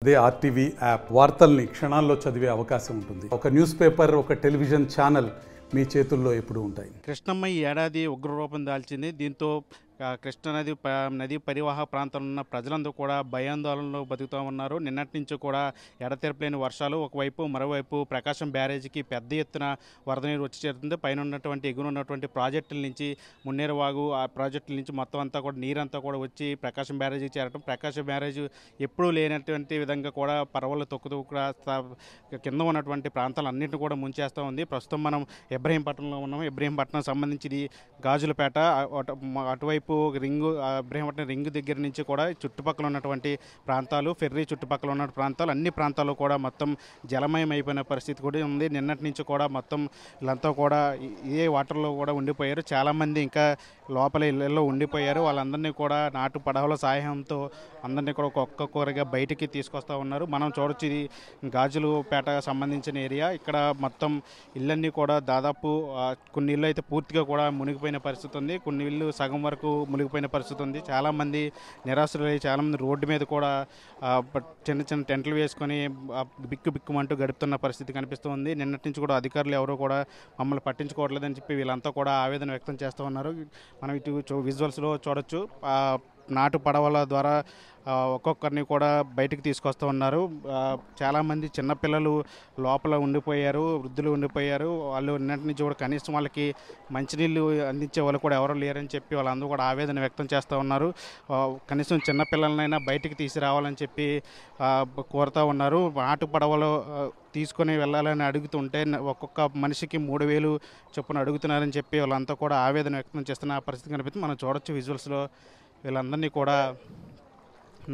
అదే RTV app వార్తల్ని క్షణాల్లో చదివే అవకాశం ఉంటుంది. ఒక న్యూస్ పేపర్, ఒక టెలివిజన్ ఛానల్ మీ చేతుల్లో ఎప్పుడూ ఉంటాయి. కృష్ణమ్మ ఈ ఏడాది ఉగ్రరూపం దాల్చింది. దీంతో కృష్ణానది నది పరివాహక ప్రాంతంలో ఉన్న ప్రజలందరూ కూడా భయాందోళనలో బతుకుతూ ఉన్నారు. నిన్నటి నుంచి కూడా ఎడతెరపలేని వర్షాలు ఒకవైపు, మరోవైపు ప్రకాశం బ్యారేజీకి పెద్ద ఎత్తున వరద నీరు వచ్చి చేరుతుంది. పైన ఉన్నటువంటి ఎగురు ఉన్నటువంటి ప్రాజెక్టుల నుంచి మున్నేరువాగు, ఆ ప్రాజెక్టుల నుంచి మొత్తం అంతా కూడా నీరంతా కూడా వచ్చి ప్రకాశం బ్యారేజీకి చేరటం. ప్రకాశం బ్యారేజ్ ఎప్పుడూ లేనటువంటి విధంగా కూడా పరవళ్ళు తొక్కుతూ కూడా కింద ఉన్నటువంటి ప్రాంతాలన్నింటినీ కూడా ముంచేస్తూ ఉంది. ప్రస్తుతం మనం ఇబ్రహీంపట్నంలో ఉన్నాము. ఇబ్రహీంపట్నం సంబంధించి గాజులపేట అటువైపు రింగు, ఇబ్రహీంపట్నం రింగు దగ్గర నుంచి కూడా చుట్టుపక్కల ఉన్నటువంటి ప్రాంతాలు, ఫెర్రీ చుట్టుపక్కల ఉన్న ప్రాంతాలు, అన్ని ప్రాంతాల్లో కూడా మొత్తం జలమయం అయిపోయిన పరిస్థితి కూడా ఉంది. నిన్నటి నుంచి కూడా మొత్తం వీళ్ళంతా కూడా ఇదే వాటర్లో కూడా ఉండిపోయారు. చాలామంది ఇంకా లోపల ఇళ్లలో ఉండిపోయారు. వాళ్ళందరినీ కూడా నాటు పడవల సహాయంతో అందరినీ కూడా ఒక్కొక్కరిగా బయటికి తీసుకొస్తూ ఉన్నారు. మనం చూడొచ్చు, ఇది గాజులపేట సంబంధించిన ఏరియా. ఇక్కడ మొత్తం ఇళ్ళన్నీ కూడా దాదాపు కొన్ని ఇళ్ళు అయితే పూర్తిగా కూడా మునిగిపోయిన పరిస్థితి ఉంది. కొన్ని ఇళ్ళు సగం వరకు మునిగిపోయిన పరిస్థితి ఉంది. చాలామంది నిరాశ్రులై చాలామంది రోడ్డు మీద కూడా చిన్న చిన్న టెంట్లు వేసుకొని బిక్కుమంటూ గడుపుతున్న పరిస్థితి కనిపిస్తుంది. నిన్నటి నుంచి కూడా అధికారులు ఎవరూ కూడా మమ్మల్ని పట్టించుకోవట్లేదని చెప్పి వీళ్ళంతా కూడా ఆవేదన వ్యక్తం చేస్తూ ఉన్నారు. మనం ఇటు విజువల్స్లో చూడొచ్చు, నాటు పడవల ద్వారా ఒక్కొక్కరిని కూడా బయటికి తీసుకొస్తూ ఉన్నారు. చాలామంది చిన్నపిల్లలు లోపల ఉండిపోయారు, వృద్ధులు ఉండిపోయారు. వాళ్ళు నిన్నటి నుంచి కూడా కనీసం వాళ్ళకి మంచినీళ్ళు అందించే వాళ్ళు కూడా ఎవరు లేరని చెప్పి వాళ్ళందరూ కూడా ఆవేదన వ్యక్తం చేస్తూ ఉన్నారు. కనీసం చిన్నపిల్లలనైనా బయటికి తీసుకురావాలని చెప్పి కోరుతూ ఉన్నారు. నాటు పడవలో తీసుకొని వెళ్ళాలని అడుగుతుంటే ఒక్కొక్క మనిషికి 3,000 చొప్పున అడుగుతున్నారని చెప్పి వాళ్ళంతా కూడా ఆవేదన వ్యక్తం చేస్తున్న పరిస్థితి కనిపిస్తుంది. మనం చూడొచ్చు విజువల్స్లో వీళ్ళందరినీ కూడా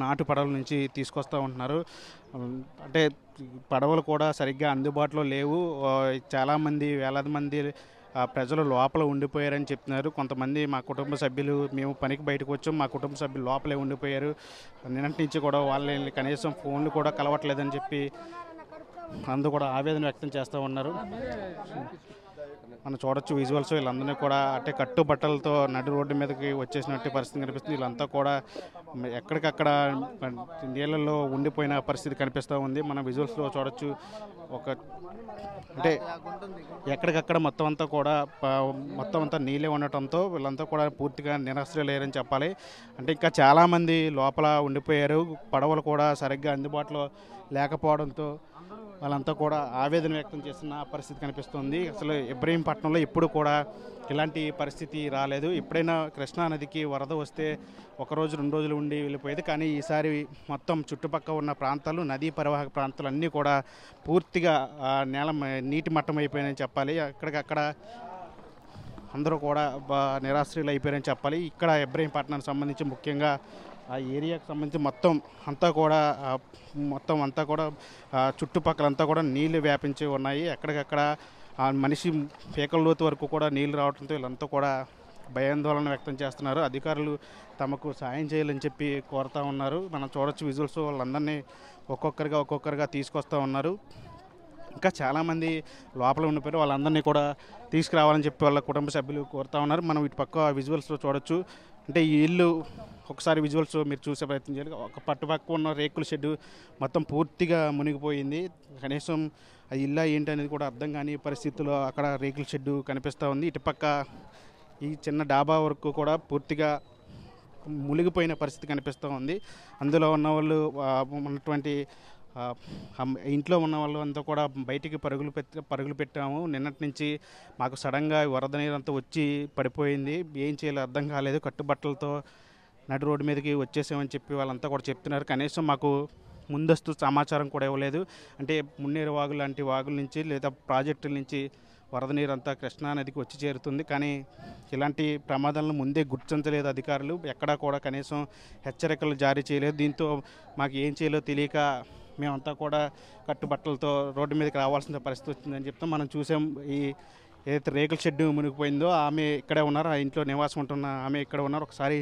నాటు పడవల నుంచి తీసుకొస్తూ ఉంటున్నారు. అంటే పడవలు కూడా సరిగ్గా అందుబాటులో లేవు. చాలామంది వేలాది మంది ప్రజలు లోపల ఉండిపోయారని చెప్తున్నారు. కొంతమంది మా కుటుంబ సభ్యులు మేము పనికి బయటకు వచ్చాం, మా కుటుంబ సభ్యులు లోపలే ఉండిపోయారు. నిన్నటి నుంచి కూడా వాళ్ళని కనీసం ఫోన్లు కూడా కలవట్లేదని చెప్పి అందరూ కూడా ఆవేదన వ్యక్తం చేస్తూ ఉన్నారు. మనం చూడొచ్చు విజువల్స్, వీళ్ళందరినీ కూడా అంటే కట్టుబట్టలతో నడి రోడ్డు మీదకి వచ్చేసినట్టు పరిస్థితి కనిపిస్తుంది. వీళ్ళంతా కూడా ఎక్కడికక్కడ నీళ్ళల్లో ఉండిపోయిన పరిస్థితి కనిపిస్తూ ఉంది. మనం విజువల్స్లో చూడొచ్చు, అంటే ఎక్కడికక్కడ మొత్తం అంతా నీళ్ళే ఉండటంతో వీళ్ళంతా కూడా పూర్తిగా నిరాశ్రయులయ్యారని చెప్పాలి. అంటే ఇంకా చాలామంది లోపల ఉండిపోయారు. పడవలు కూడా సరిగ్గా అందుబాటులో లేకపోవడంతో వాళ్ళంతా కూడా ఆవేదన వ్యక్తం చేస్తున్న పరిస్థితి కనిపిస్తుంది. అసలు ఇబ్రహీంపట్నంలో ఎప్పుడు కూడా ఇలాంటి పరిస్థితి రాలేదు. ఎప్పుడైనా కృష్ణానదికి వరద వస్తే 1 రోజు 2 రోజులు ఉండి వెళ్ళిపోయేది. కానీ ఈసారి మొత్తం చుట్టుపక్కల ఉన్న ప్రాంతాలు, నదీ పరివాహక ప్రాంతాలు అన్నీ కూడా పూర్తిగా నీటి మట్టం అయిపోయాయని చెప్పాలి. అక్కడికక్కడ అందరూ కూడా నిరాశ్రయులు అయిపోయారని చెప్పాలి. ఇక్కడ ఇబ్రహీంపట్నానికి సంబంధించి ముఖ్యంగా ఆ ఏరియాకి సంబంధించి మొత్తం అంతా కూడా చుట్టుపక్కలంతా కూడా నీళ్లు వ్యాపించి ఉన్నాయి. ఎక్కడికక్కడ మనిషి పీకల లోతు వరకు కూడా నీళ్లు రావడంతో వీళ్ళంతా కూడా భయాందోళన వ్యక్తం చేస్తున్నారు. అధికారులు తమకు సాయం చేయాలని చెప్పి కోరుతూ ఉన్నారు. మనం చూడొచ్చు విజువల్స్, వాళ్ళందరినీ ఒక్కొక్కరిగా తీసుకొస్తూ ఉన్నారు. ఇంకా చాలామంది లోపల ఉండిపోయారు. వాళ్ళందరినీ కూడా తీసుకురావాలని చెప్పి వాళ్ళ కుటుంబ సభ్యులు కోరుతూ ఉన్నారు. మనం ఇటు పక్క విజువల్స్లో చూడొచ్చు. అంటే ఈ ఇల్లు ఒకసారి విజువల్స్ మీరు చూసే ప్రయత్నం చేయాలి. ఒక పట్టుపక్క ఉన్న రేకుల షెడ్డు మొత్తం పూర్తిగా మునిగిపోయింది. కనీసం ఆ ఇల్లు ఏంటి అనేది కూడా అర్థం కాని పరిస్థితుల్లో అక్కడ రేకుల షెడ్డు కనిపిస్తూ ఉంది. ఇటుపక్క ఈ చిన్న డాబా వరకు కూడా పూర్తిగా మునిగిపోయిన పరిస్థితి కనిపిస్తూ ఉంది. అందులో ఉన్న వాళ్ళు ఉన్నటువంటి ఇంట్లో ఉన్న వాళ్ళు అంతా కూడా బయటికి పరుగులు పెట్టాము. నిన్నటి నుంచి మాకు సడన్గా వరద నీరు అంతా వచ్చి పడిపోయింది, ఏం చేయాలో అర్థం కాలేదు, కట్టుబట్టలతో నడి రోడ్డు మీదకి వచ్చేసామని చెప్పి వాళ్ళంతా కూడా చెప్తున్నారు. కనీసం మాకు ముందస్తు సమాచారం కూడా ఇవ్వలేదు. అంటే మున్నేరు వాగు లాంటి వాగుల నుంచి లేదా ప్రాజెక్టుల నుంచి వరద నీరు అంతా కృష్ణానదికి వచ్చి చేరుతుంది. కానీ ఇలాంటి ప్రమాదాలను ముందే గుర్తించలేదు అధికారులు. ఎక్కడా కూడా కనీసం హెచ్చరికలు జారీ చేయలేదు. దీంతో మాకు ఏం చేయాలో తెలియక మేమంతా కూడా కట్టుబట్టలతో రోడ్డు మీదకి రావాల్సిన పరిస్థితి వచ్చిందని చెప్తాం. మనం చూసాం, ఈ ఏదైతే రేకుల షెడ్డు మునిగిపోయిందో ఆమె ఇక్కడే ఉన్నారు, ఆ ఇంట్లో నివాసం ఉంటున్న ఆమె ఇక్కడ ఉన్నారు. ఒకసారి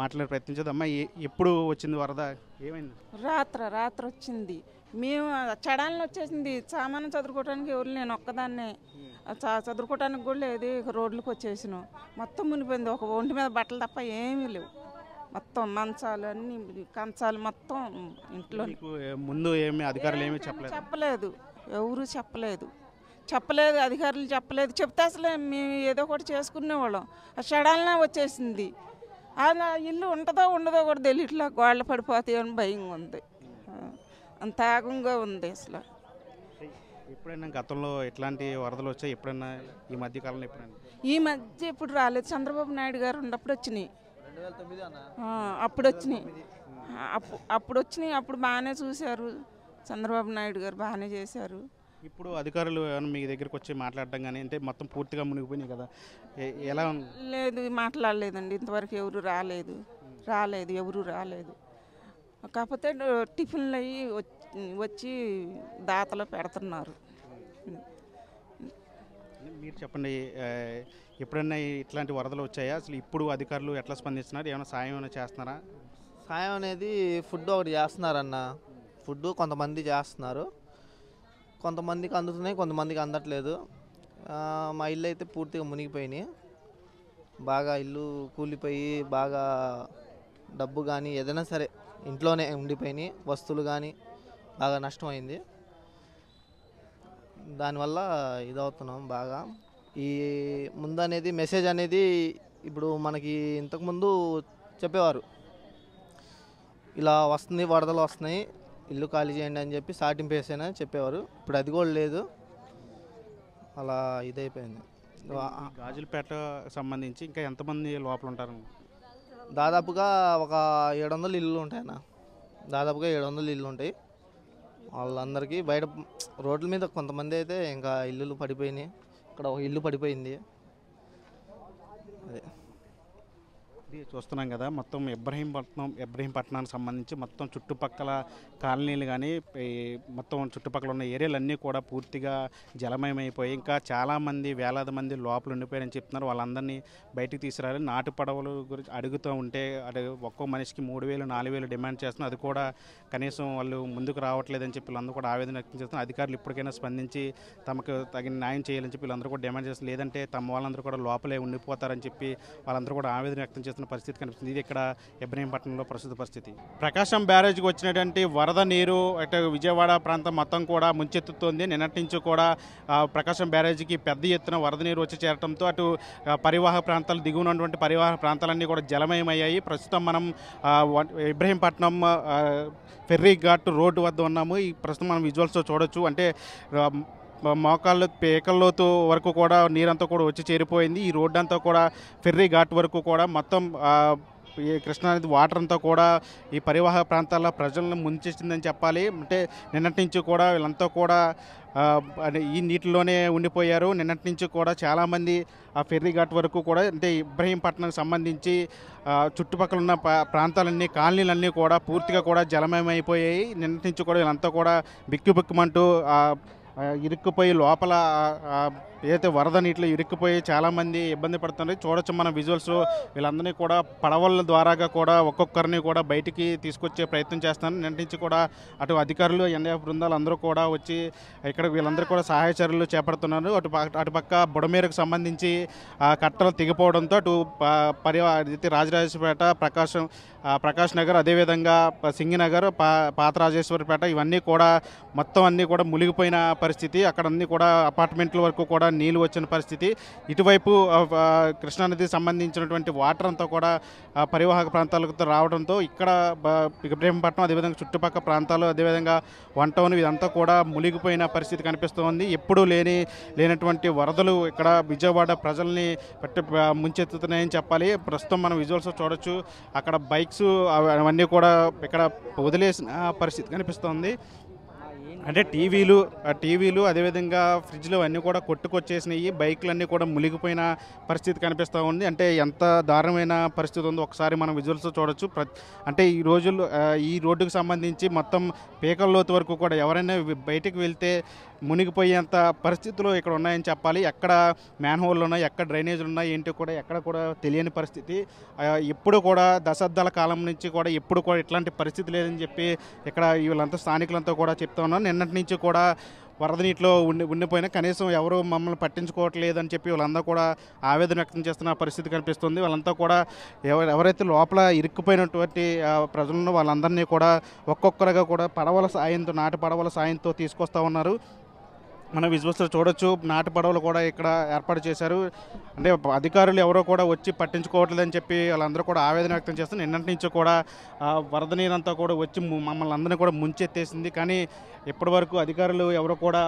మాట్లాడే ప్రయత్నించదమ్మా. ఎప్పుడు వచ్చింది వరద, ఏమైంది? రాత్రి వచ్చింది. మేము చడాలను వచ్చేసింది. సామాను చదువుకోవడానికి ఎవరు, నేను ఒక్కదాన్నే చదువుకోవడానికి కూడా లేదు. రోడ్లకు వచ్చేసినాం. మొత్తం మునిపోయింది. ఒక ఒంటి మీద బట్టలు తప్ప ఏమీ లేవు. మొత్తం మంచాలు అన్నీ కంచాలు మొత్తం ఇంట్లో మీకు ముందు ఏమి అధికారులు ఏమీ చెప్పలేదు? చెప్పలేదు, ఎవరు చెప్పలేదు అధికారులు చెప్పలేదు. చెప్తే అసలు మేము ఏదో ఒకటి చేసుకునేవాళ్ళం. ఆ షడాలనే వచ్చేసింది. ఆ ఇల్లు ఉంటుందో ఉండదో కూడా తెలియట్లా, గోడలు పడిపోతాయి అని భయంగా ఉంది. అంత ఆగంగా ఉంది అసలు. ఎప్పుడైనా గతంలో ఎట్లాంటి వరదలు వచ్చాయి? ఎప్పుడైనా ఈ మధ్య కాలంలో ఎప్పుడైనా? ఈ మధ్య ఇప్పుడు రాలేదు, చంద్రబాబు నాయుడు గారు ఉన్నప్పుడు వచ్చినాయి. అప్పుడు వచ్చినాయి, అప్పుడు వచ్చినాయి. అప్పుడు బాగానే చూశారు, చంద్రబాబు నాయుడు గారు బాగానే చేశారు. ఇప్పుడు అధికారులు ఏమైనా మీ దగ్గరికి వచ్చి మాట్లాడడం కానీ, అంటే మొత్తం పూర్తిగా మునిగిపోయినాయి కదా, ఎలా లేదు, మాట్లాడలేదండి. ఇంతవరకు ఎవరు రాలేదు, ఎవరు రాలేదు. కాకపోతే టిఫిన్లు అయ్యి వచ్చి దాతలో పెడుతున్నారు. మీరు చెప్పండి, ఎప్పుడైనా ఇట్లాంటి వరదలు వచ్చాయా? అసలు ఇప్పుడు అధికారులు ఎట్లా స్పందిస్తున్నారు? ఏమైనా సాయం ఏమైనా చేస్తున్నారా? సాయం అనేది ఫుడ్ ఒకటి చేస్తున్నారన్న. ఫుడ్ కొంతమంది చేస్తున్నారు, కొంతమందికి అందుతున్నాయి, కొంతమందికి అందట్లేదు. మా ఇల్లు అయితే పూర్తిగా మునిగిపోయినాయి. బాగా ఇల్లు కూలిపోయి బాగా డబ్బు కానీ ఏదైనా సరే ఇంట్లోనే ఉండిపోయినాయి. వస్తువులు కానీ బాగా నష్టమైంది. దానివల్ల ఇదవుతున్నాం బాగా. ఈ ముందు అనేది మెసేజ్ అనేది ఇప్పుడు మనకి ఇంతకుముందు చెప్పేవారు, ఇలా వస్తుంది, వరదలు వస్తున్నాయి, ఇల్లు ఖాళీ చేయండి అని చెప్పి సాటింపేసేనా చెప్పేవారు. ఇప్పుడు అది కూడా లేదు, అలా ఇదైపోయింది. గాజులపేట సంబంధించి ఇంకా ఎంతమంది లోపల ఉంటారు? దాదాపుగా ఒక 700 ఇల్లు ఉంటాయన్న. దాదాపుగా 700 ఇల్లు ఉంటాయి. వాళ్ళందరికీ బయట రోడ్ల మీద కొంతమంది అయితే ఇంకా ఇల్లులు పడిపోయినాయి. ఇక్కడ ఒక ఇల్లు పడిపోయింది. అదే ఇది చూస్తున్నాం కదా, మొత్తం ఇబ్రహీంపట్నానికి సంబంధించి మొత్తం చుట్టుపక్కల కాలనీలు కానీ మొత్తం చుట్టుపక్కల ఉన్న ఏరియాలన్నీ కూడా పూర్తిగా జలమయమైపోయి ఇంకా చాలామంది వేలాది మంది లోపల ఉండిపోయారని చెప్తున్నారు. వాళ్ళందరినీ బయటికి తీసుకురాలి. నాటు పడవలు గురించి అడుగుతూ ఉంటే అది ఒక్కో మనిషికి 3,000 4,000 డిమాండ్ చేస్తున్నారు. అది కూడా కనీసం వాళ్ళు ముందుకు రావట్లేదని చెప్పి వీళ్ళందరూ కూడా ఆవేదన వ్యక్తం చేస్తున్నారు. అధికారులు ఇప్పటికైనా స్పందించి తమకు తగిన న్యాయం చేయాలని చెప్పి వీళ్ళందరూ కూడా డిమాండ్ చేస్తున్నారు. లేదంటే తమ వాళ్ళందరూ కూడా లోపలే ఉండిపోతారని చెప్పి వాళ్ళందరూ కూడా ఆవేదన వ్యక్తం చేస్తున్నారు. పరిస్థితి కనిపిస్తుంది. ఇది ఇక్కడ ఇబ్రహీంపట్నంలో ప్రస్తుత పరిస్థితి. ప్రకాశం బ్యారేజ్కి వచ్చినటువంటి వరద నీరు అటు విజయవాడ ప్రాంతం మొత్తం కూడా ముంచెత్తుతోంది. నిన్నటి నుంచి కూడా ప్రకాశం బ్యారేజ్కి పెద్ద ఎత్తున వరద నీరు వచ్చి చేరడంతో అటు పరివాహక ప్రాంతాలు దిగువనటువంటి పరివాహక ప్రాంతాలన్నీ కూడా జలమయమయ్యాయి. ప్రస్తుతం మనం ఇబ్రహీంపట్నం ఫెర్రీ ఘాట్ రోడ్డు వద్ద ఉన్నాము. ఈ ప్రస్తుతం మనం విజువల్స్లో చూడొచ్చు. అంటే మోకాళ్ళు పేకల్లోతు వరకు కూడా నీరంతా కూడా వచ్చి చేరిపోయింది. ఈ రోడ్డు అంతా కూడా ఫెర్రీ ఘాట్ వరకు కూడా మొత్తం ఈ కృష్ణానది వాటర్ అంతా కూడా ఈ పరివాహక ప్రాంతాల ప్రజలను ముంచేసిందని చెప్పాలి. అంటే నిన్నటి నుంచి కూడా వీళ్ళంతా కూడా ఈ నీటిలోనే ఉండిపోయారు. నిన్నటి నుంచి కూడా చాలామంది ఆ ఫెర్రీ ఘాట్ వరకు కూడా అంటే ఇబ్రహీంపట్నంకి సంబంధించి చుట్టుపక్కల ఉన్న ప్రాంతాలన్నీ కాలనీలన్నీ కూడా పూర్తిగా కూడా జలమయమైపోయాయి. నిన్నటి నుంచి కూడా వీళ్ళంతా కూడా బిక్కుబిక్కుమంటూ ఇరుక్కుపోయి లోపల ఏదైతే వరద నీటిలో ఇరుక్కుపోయి చాలామంది ఇబ్బంది పడుతున్నారు. చూడొచ్చు మన విజువల్స్. వీళ్ళందరినీ కూడా పడవల ద్వారాగా కూడా ఒక్కొక్కరిని కూడా బయటికి తీసుకొచ్చే ప్రయత్నం చేస్తున్నారు. నిన్నటి నుంచి కూడా అటు అధికారులు ఎన్డీఎఫ్ బృందాలు అందరూ కూడా వచ్చి ఇక్కడ వీళ్ళందరూ కూడా సహాయ చర్యలు చేపడుతున్నారు. అటుపక్క బుడమేరకు సంబంధించి కట్టలు తెగిపోవడంతో అటు రాజరాజేశ్వరపేట, ప్రకాష్ నగర్, అదేవిధంగా సింగినగర్, పాతరాజేశ్వరపేట ఇవన్నీ కూడా మొత్తం అన్నీ కూడా మునిగిపోయిన పరిస్థితి. అక్కడ అన్నీ కూడా అపార్ట్మెంట్ల వరకు కూడా నీళ్ళు వచ్చిన పరిస్థితి. ఇటువైపు కృష్ణానదికి సంబంధించినటువంటి వాటర్ అంతా కూడా పరివాహక ప్రాంతాలకు రావడంతో ఇక్కడ ఇబ్రహీంపట్నం అదేవిధంగా చుట్టుపక్కల ప్రాంతాలు అదేవిధంగా 1 టౌన్ ఇదంతా కూడా మునిగిపోయిన పరిస్థితి కనిపిస్తోంది. ఎప్పుడూ లేనటువంటి వరదలు ఇక్కడ విజయవాడ ప్రజల్ని ముంచెత్తుతున్నాయని చెప్పాలి. ప్రస్తుతం మనం విజువల్స్ చూడొచ్చు. అక్కడ బైక్స్ అవన్నీ కూడా ఇక్కడ వదిలేసిన పరిస్థితి కనిపిస్తోంది. అంటే టీవీలు అదేవిధంగా ఫ్రిడ్జ్లు అన్నీ కూడా కొట్టుకొచ్చేసినాయి. బైకులన్నీ కూడా మునిగిపోయిన పరిస్థితి కనిపిస్తూ ఉంది. అంటే ఎంత దారుణమైన పరిస్థితి ఉందో ఒకసారి మనం విజువల్స్ చూడొచ్చు. అంటే ఈ రోజుల్లో ఈ రోడ్డుకు సంబంధించి మొత్తం పీకల్లోతు వరకు కూడా ఎవరైనా బయటికి వెళ్తే మునిగిపోయేంత పరిస్థితులు ఇక్కడ ఉన్నాయని చెప్పాలి. ఎక్కడ మ్యాన్హోల్లు ఉన్నాయి, ఎక్కడ డ్రైనేజీలు ఉన్నాయి ఏంటి కూడా ఎక్కడ కూడా తెలియని పరిస్థితి. ఎప్పుడు కూడా దశాబ్దాల కాలం నుంచి కూడా ఎప్పుడు కూడా ఇట్లాంటి పరిస్థితి లేదని చెప్పి ఇక్కడ వీళ్ళంతా స్థానికులంతా కూడా చెప్తా ఉన్నారు. నిన్నటి నుంచి కూడా వరద నీటిలో ఉండిపోయినా కనీసం ఎవరు మమ్మల్ని పట్టించుకోవట్లేదు అని చెప్పి వాళ్ళందరూ కూడా ఆవేదన వ్యక్తం చేస్తున్న పరిస్థితి కనిపిస్తుంది. వాళ్ళంతా కూడా ఎవరైతే లోపల ఇరుక్కుపోయినటువంటి ప్రజలను వాళ్ళందరినీ కూడా ఒక్కొక్కరుగా కూడా పడవల సాయంతో నాటు పడవల సాయంతో తీసుకొస్తూ ఉన్నారు. మన విజువల్స్లో చూడొచ్చు, నాటు పడవలు కూడా ఇక్కడ ఏర్పాటు చేశారు. అంటే అధికారులు ఎవరో కూడా వచ్చి పట్టించుకోవట్లేదని చెప్పి వాళ్ళందరూ కూడా ఆవేదన వ్యక్తం చేస్తున్నారు. నిన్నటి నుంచి కూడా వరద నీరంతా కూడా వచ్చి మమ్మల్ని అందరినీ కూడా ముంచెత్తేసింది. కానీ ఇప్పటి వరకు అధికారులు ఎవరో కూడా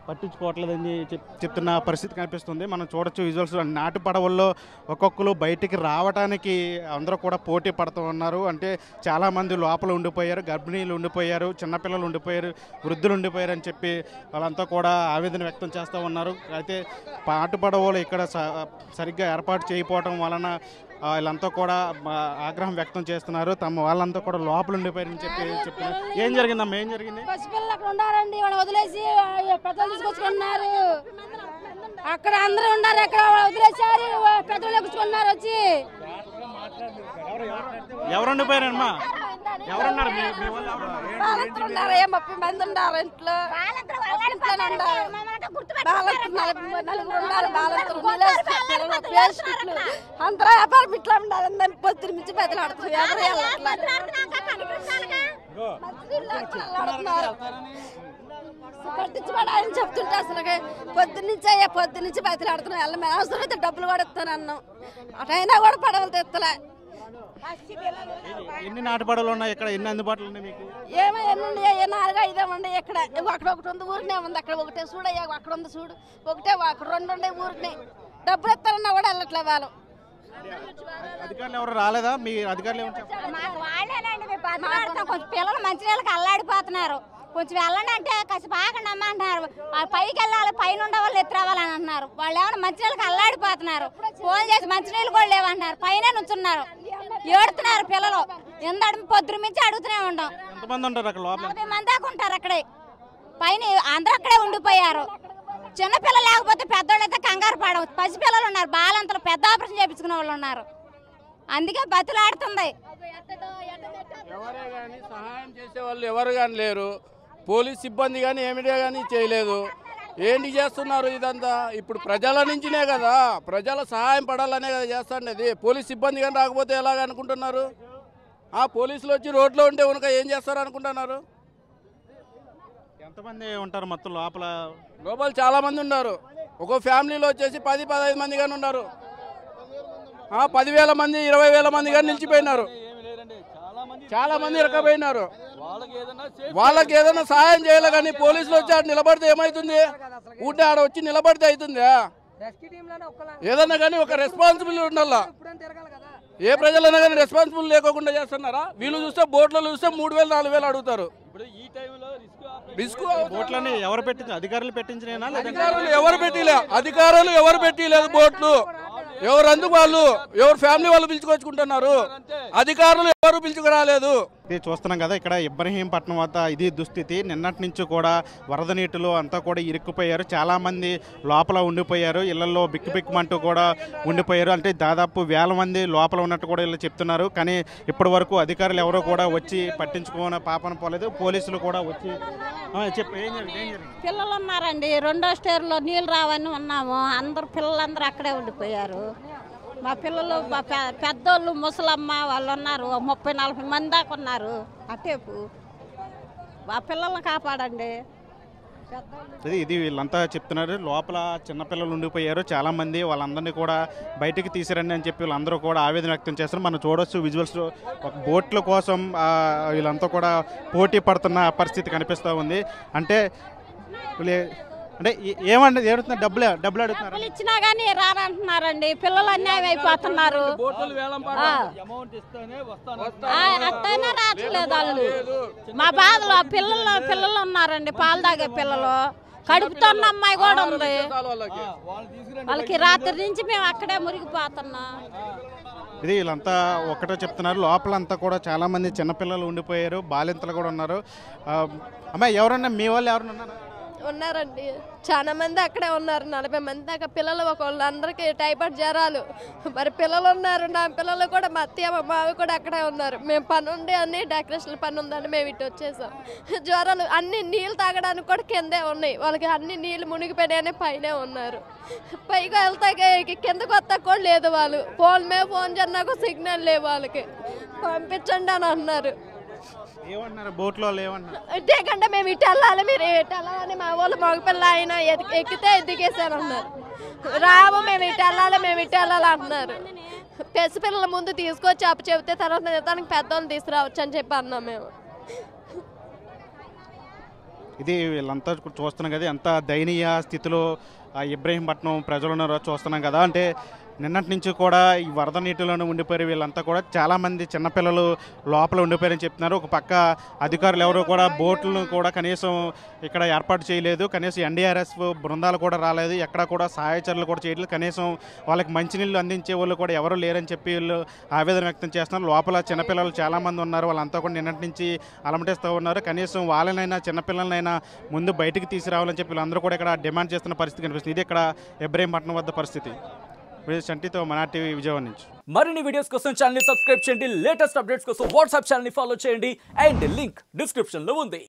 పట్టించుకోవట్లేదని చెప్తున్న పరిస్థితి కనిపిస్తుంది. మనం చూడొచ్చు విజువల్స్. నాటు పడవల్లో ఒక్కొక్కరు బయటికి రావడానికి అందరూ కూడా పోటీ పడుతూ ఉన్నారు. అంటే చాలామంది లోపల ఉండిపోయారు, గర్భిణీలు ఉండిపోయారు, చిన్నపిల్లలు ఉండిపోయారు, వృద్ధులు ఉండిపోయారు అని చెప్పి వాళ్ళంతా కూడా ఆవేదన వ్యక్తం చేస్తూ ఉన్నారు. అయితే నాటు పడవలు ఇక్కడ సరిగ్గా ఏర్పాటు చేయకపోవడం వలన వీళ్ళంతా కూడా ఆగ్రహం వ్యక్తం చేస్తున్నారు. తమ వాళ్ళంతా కూడా లోపల ఉండిపోయారని చెప్పి చెప్తున్నారు. ఏం జరిగిందమ్మా, ఏం జరిగింది? పసిపిల్లలు అక్కడ ఉండారండి, వాళ్ళు వదిలేసి పెద్దలు తీసుకొచ్చుకున్నారు. అక్కడ అందరూ ఉన్నారు, ఎక్కడ వదిలేసారు, పెద్దలు ఎక్కించుకున్నారు వచ్చి. ఎవరు ఉండిపోయారమ్మా? ఎవరున్నారు? 30 మంది ఉన్నారు ఇంట్లో. అందరూ వ్యాపారం ఇట్లా ఉండాలి. పొద్దున మించి పెద్దలు ఆడుతున్నారు. పట్టించుకోవడానికి చెప్తుంటే అసలు పొద్దున్నుంచి బయటలు ఆడుతున్నాం. వెళ్ళ మేము అవసరం అయితే డబ్బులు కూడా ఇస్తాను అన్నాం. అటైనా కూడా పడవలు తెస్తలే. ఎన్ని నాటు పడవలు ఉన్నాయి ఇక్కడ? ఎన్ని అందుబాటులో ఉన్నాయి మీకు? ఏమో ఎన్ని 4 5 ఉన్నాయి ఇక్కడ. అక్కడ ఒకటి ఉంది, ఊరినే ఉంది. అక్కడ ఒకటే చూడయ్యా, అక్కడ ఉంది చూడు, ఒకటే అక్కడ 2 ఉన్నాయి ఊరినే. డబ్బులు ఇస్తారన్నా కూడా వెళ్ళట్లే వాళ్ళు. అధికారులు ఎవరు రాలేదా? మీ అధికారులు ఏమంటారు? కొంచెం పిల్లలు మంచినీళ్ళకి అల్లాడిపోతున్నారు. కొంచెం వెళ్ళండి అంటే కాసేపు ఆగండి అమ్మ అంటున్నారు. పైకి వెళ్ళాలి, పైన ఉండే వాళ్ళు ఎత్తురావాలని అంటున్నారు. వాళ్ళు ఏమైనా మంచినీళ్ళకి అల్లాడిపోతున్నారు. ఫోన్ చేసి మంచినీళ్ళు కూడా లేవంటున్నారు. పైన నుంచున్నారు, ఏడుతున్నారు పిల్లలు. ఎందడు పొద్దున మించి అడుగుతూనే ఉంటాం. 40 మంది దాకా ఉంటారు అక్కడే. పైన అందరూ అక్కడే ఉండిపోయారు. చిన్నపిల్లలు లేకపోతే పెద్దోళ్ళు అయితే కంగారు పడవు. పసిపిల్లలు ఉన్నారు, బాలంతలు పెద్ద ఆపరేషన్ చేయించుకునే వాళ్ళు ఉన్నారు. అందుకే బతులాడుతుంది. ఎవరే కానీ సహాయం చేసే వాళ్ళు ఎవరు కానీ లేరు. పోలీస్ సిబ్బంది కానీ ఏమిటా కానీ చేయలేదు. ఏంటి చేస్తున్నారు ఇదంతా? ఇప్పుడు ప్రజల నుంచినే కదా, ప్రజల సహాయం పడాలనే కదా చేస్తాండేది. పోలీస్ సిబ్బంది కానీ రాకపోతే ఎలాగ అనుకుంటున్నారు? పోలీసులు వచ్చి రోడ్లో ఉంటే ఉనక ఏం చేస్తారు అనుకుంటున్నారు? ఎంతమంది ఉంటారు మొత్తం లోపల? లోపల చాలా మంది ఉన్నారు. ఒక ఫ్యామిలీలో వచ్చేసి 10-15 మంది కానీ ఉన్నారు. 10,000 మంది 20,000 మంది కానీ నిలిచిపోయినారు. చాలా మంది ఇరకపోయినారు. వాళ్ళకి ఏదైనా సహాయం చేయాలి కానీ పోలీసులు వచ్చి ఆడ నిలబడితే ఏమవుతుంది? ఊటే ఆడ వచ్చి నిలబడితే అవుతుందా? ఏదన్నా కానీ ఒక రెస్పాన్సిబిలిటీ ఉండాలా. ఏ ప్రజలైనా కానీ రెస్పాన్సిబుల్ లేకుండా చేస్తున్నారా? వీళ్ళు చూస్తే బోట్లలో చూస్తే 3,000-4,000 అడుగుతారు. రిస్క్ బోట్లని ఎవరు పెట్టింది? అధికారులు పెట్టించినా? అధికారులు ఎవరు పెట్టలేదు బోట్లు. ఎవరు అందుకు వాళ్ళు ఎవరు ఫ్యామిలీ వాళ్ళు పిలుచుకొచ్చుకుంటున్నారు. అధికారులు ఎవరు పిలుచుకురాలేదు. ఇది చూస్తున్నాం కదా, ఇక్కడ ఇబ్రహీంపట్నం వద్ద ఇది దుస్థితి. నిన్నటి నుంచి కూడా వరద నీటిలో అంతా కూడా ఇరుక్కుపోయారు. చాలామంది లోపల ఉండిపోయారు, ఇళ్లలో బిక్కుబిక్కుమంటూ కూడా ఉండిపోయారు. అంటే దాదాపు 1000 మంది లోపల ఉన్నట్టు కూడా వీళ్ళు చెప్తున్నారు. కానీ ఇప్పటి వరకు అధికారులు ఎవరో కూడా వచ్చి పట్టించుకోని పాపన పోలేదు. పోలీసులు కూడా వచ్చి పిల్లలు ఉన్నారండి. 2వ స్టేర్లో నీళ్ళు రావని ఉన్నాము. పిల్లలందరూ అక్కడే ఉండిపోయారు. మా పిల్లలు పెద్దోళ్ళు ముసలమ్మ వాళ్ళు ఉన్నారు. 30-40 మంది దాకా ఉన్నారు. అటేపు మా పిల్లల్ని కాపాడండి. ఇది వీళ్ళంతా చెప్తున్నారు. లోపల చిన్నపిల్లలు ఉండిపోయారు చాలామంది. వాళ్ళందరినీ కూడా బయటికి తీసిరండి అని చెప్పి వీళ్ళందరూ కూడా ఆవేదన వ్యక్తం చేస్తారు. మనం చూడొచ్చు విజువల్స్. ఒక బోట్ల కోసం వీళ్ళంతా కూడా పోటీ పడుతున్న పరిస్థితి కనిపిస్తూ ఉంది. అంటే ఏమంటే ఏడుతున్నారు? డబ్బులు అడుగుతున్నారు. ఇచ్చినా కానీ రానంటున్నారండి. పిల్లలు అన్యాయం అయిపోతున్నారు. అట్టైనా రావట్లేదు వాళ్ళు. మా బాధలో పిల్లలు ఉన్నారండి, పాలు తాగే పిల్లలు. కడుపుతో ఉన్న అమ్మాయి కూడా ఉంది. వాళ్ళకి రాత్రి నుంచి మేము అక్కడే మురిగిపోతున్నాం. ఇది వీళ్ళంతా ఒకటే చెప్తున్నారు. లోపలంతా కూడా చాలామంది చిన్నపిల్లలు ఉండిపోయారు, బాలింతలు కూడా ఉన్నారు. అమ్మాయి ఎవరన్నా మీ వాళ్ళు ఎవరన్నా ఉన్నారు? ఉన్నారండి, చాలా మంది అక్కడే ఉన్నారు. 40 మంది దాకా పిల్లలు, వాళ్ళందరికీ టైఫాయిడ్ జ్వరాలు. మరి పిల్లలు ఉన్నారు, నా పిల్లలు కూడా, మా అత్తయ్య మా మావి కూడా అక్కడే ఉన్నారు. మేము పని ఉండి అన్ని డెకరేషన్ పని ఉందని మేము ఇటు వచ్చేసాం. జ్వరాలు అన్ని నీళ్ళు తాగడానికి కూడా కిందే ఉన్నాయి. వాళ్ళకి అన్ని నీళ్ళు మునిగిపోయినాయని పైనే ఉన్నారు. పైగా వెళ్తాకి కిందకు వస్తా కూడా లేదు. వాళ్ళు ఫోన్ మీద ఫోన్ చేసినాక సిగ్నల్ లేవు. వాళ్ళకి పంపించండి అని అన్నారు. ఏమన్నారు బోట్లో ఏమన్నారు? అంతేకంటే మేము ఇటు వెళ్ళాలి, మీరు ఇటు వెళ్ళాలని మా వాళ్ళు మగపిల్ల ఆయన ఎక్కితే దిగేసాను అన్నారు. రాము మేము ఇటు వెళ్ళాలి, మేము ఇటు వెళ్ళాలి అంటున్నారు. పసిపిల్లల ముందు తీసుకొచ్చి అప్పు చెబితే తర్వాత తనకి పెద్దవాళ్ళు తీసుకురావచ్చు అని చెప్పి అన్నాం మేము. ఇది వీళ్ళంతా చూస్తున్నాం కదా, ఎంత దయనీయ స్థితిలో ఇబ్రహీంపట్నం ప్రజలు ఉన్నారో చూస్తున్నాం కదా. అంటే నిన్నటి నుంచి కూడా ఈ వరద నీటిలోనే ఉండిపోయారు వీళ్ళంతా కూడా. చాలామంది చిన్నపిల్లలు లోపల ఉండిపోయారని చెప్తున్నారు. ఒక పక్క అధికారులు ఎవరు కూడా బోట్లను కూడా కనీసం ఇక్కడ ఏర్పాటు చేయలేదు. కనీసం ఎన్డీఆర్ఎఫ్ బృందాలు కూడా రాలేదు. ఎక్కడ కూడా సహాయ చర్యలు కూడా చేయలేదు. కనీసం వాళ్ళకి మంచినీళ్ళు అందించే వాళ్ళు కూడా ఎవరు లేరని చెప్పి వీళ్ళు ఆవేదన వ్యక్తం చేస్తున్నారు. లోపల చిన్నపిల్లలు చాలామంది ఉన్నారు. వాళ్ళంతా కూడా నిన్నటి నుంచి అలమటిస్తూ ఉన్నారు. కనీసం వాళ్ళనైనా చిన్నపిల్లలనైనా ముందు బయటికి తీసుకురావాలని చెప్పి వీళ్ళందరూ కూడా ఇక్కడ డిమాండ్ చేస్తున్న పరిస్థితి కనిపిస్తుంది. ఇది ఇక్కడ ఇబ్రహీంపట్నం వద్ద పరిస్థితి. చంటితో మన టీవీ విజయవాడ నుంచి. మరిన్ని వీడియోస్ కోసం ఛానల్ ని సబ్స్క్రైబ్ చేయండి. లేటెస్ట్ అప్డేట్స్ కోసం వాట్సాప్ ఛానల్ ని ఫాలో చేయండి. అండ్ లింక్ డిస్క్రిప్షన్ లో ఉంది.